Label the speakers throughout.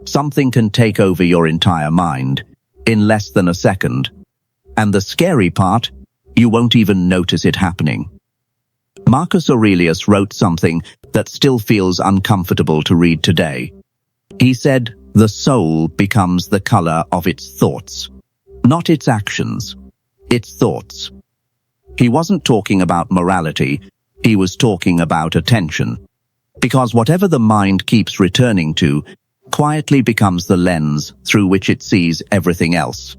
Speaker 1: Something can take over your entire mind in less than a second. And the scary part, you won't even notice it happening. Marcus Aurelius wrote something that still feels uncomfortable to read today. He said, "The soul becomes the color of its thoughts." Not its actions, its thoughts. He wasn't talking about morality, he was talking about attention. Because whatever the mind keeps returning to quietly becomes the lens through which it sees everything else.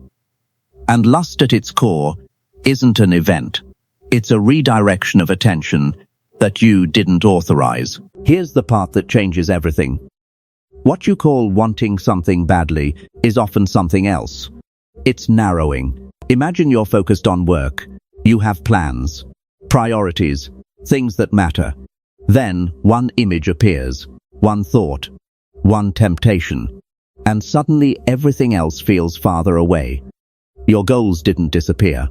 Speaker 1: And lust at its core isn't an event. It's a redirection of attention that you didn't authorize. Here's the part that changes everything. What you call wanting something badly is often something else. It's narrowing. Imagine you're focused on work. You have plans, priorities, things that matter. Then one image appears, one thought, one temptation, and suddenly everything else feels farther away. Your goals didn't disappear.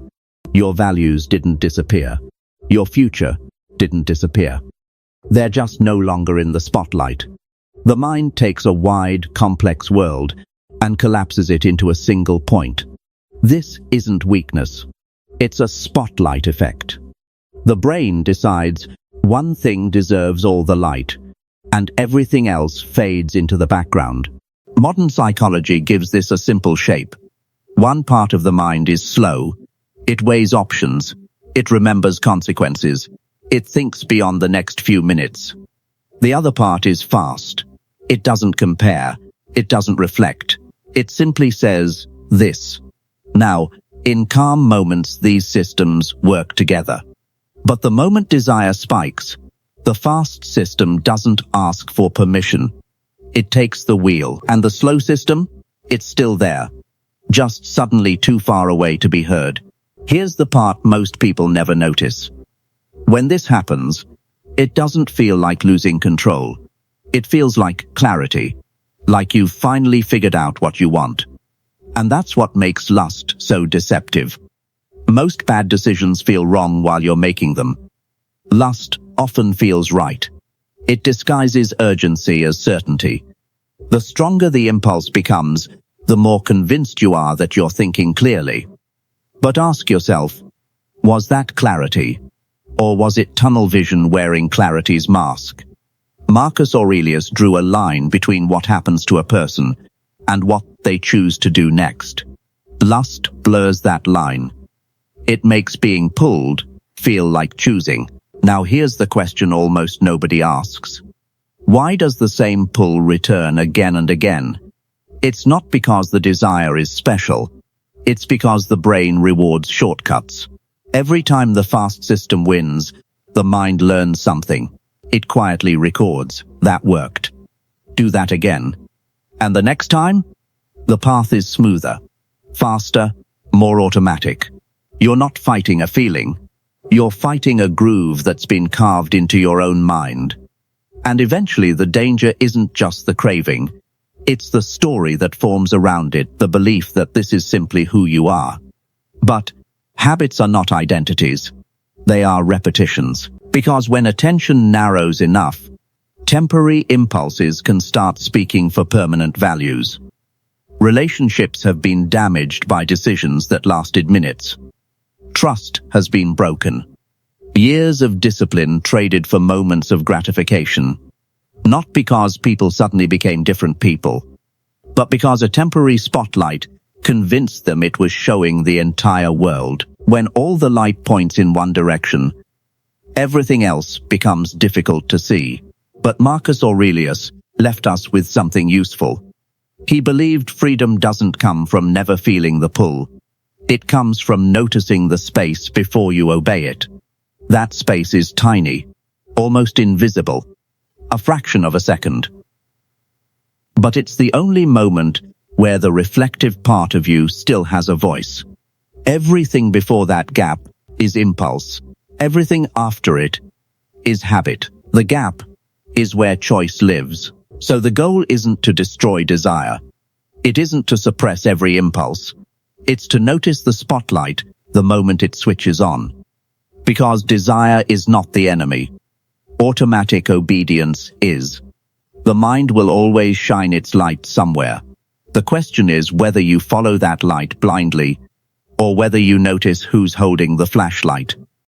Speaker 1: Your values didn't disappear. Your future didn't disappear. They're just no longer in the spotlight. The mind takes a wide, complex world and collapses it into a single point. This isn't weakness. It's a spotlight effect. The brain decides one thing deserves all the light, and everything else fades into the background. Modern psychology gives this a simple shape. One part of the mind is slow. It weighs options. It remembers consequences. It thinks beyond the next few minutes. The other part is fast. It doesn't compare. It doesn't reflect. It simply says, this. Now, in calm moments, these systems work together. But the moment desire spikes, the fast system doesn't ask for permission. It takes the wheel, and the slow system, it's still there, just suddenly too far away to be heard. Here's the part most people never notice. When this happens, it doesn't feel like losing control. It feels like clarity, like you've finally figured out what you want. And that's what makes lust so deceptive. Most bad decisions feel wrong while you're making them. Lust often feels right. It disguises urgency as certainty. The stronger the impulse becomes, the more convinced you are that you're thinking clearly. But ask yourself, was that clarity? Or was it tunnel vision wearing clarity's mask? Marcus Aurelius drew a line between what happens to a person and what they choose to do next. Lust blurs that line. It makes being pulled feel like choosing. Now here's the question almost nobody asks. Why does the same pull return again and again? It's not because the desire is special. It's because the brain rewards shortcuts. Every time the fast system wins, the mind learns something. It quietly records, that worked. Do that again. And the next time, the path is smoother, faster, more automatic. You're not fighting a feeling. You're fighting a groove that's been carved into your own mind. And eventually the danger isn't just the craving. It's the story that forms around it, the belief that this is simply who you are. But habits are not identities. They are repetitions. Because when attention narrows enough, temporary impulses can start speaking for permanent values. Relationships have been damaged by decisions that lasted minutes. Trust has been broken. Years of discipline traded for moments of gratification. Not because people suddenly became different people, but because a temporary spotlight convinced them it was showing the entire world. When all the light points in one direction, everything else becomes difficult to see. But Marcus Aurelius left us with something useful. He believed freedom doesn't come from never feeling the pull. It comes from noticing the space before you obey it. That space is tiny, almost invisible, a fraction of a second. But it's the only moment where the reflective part of you still has a voice. Everything before that gap is impulse. Everything after it is habit. The gap is where choice lives. So the goal isn't to destroy desire. It isn't to suppress every impulse. It's to notice the spotlight the moment it switches on. Because desire is not the enemy. Automatic obedience is. The mind will always shine its light somewhere. The question is whether you follow that light blindly or whether you notice who's holding the flashlight.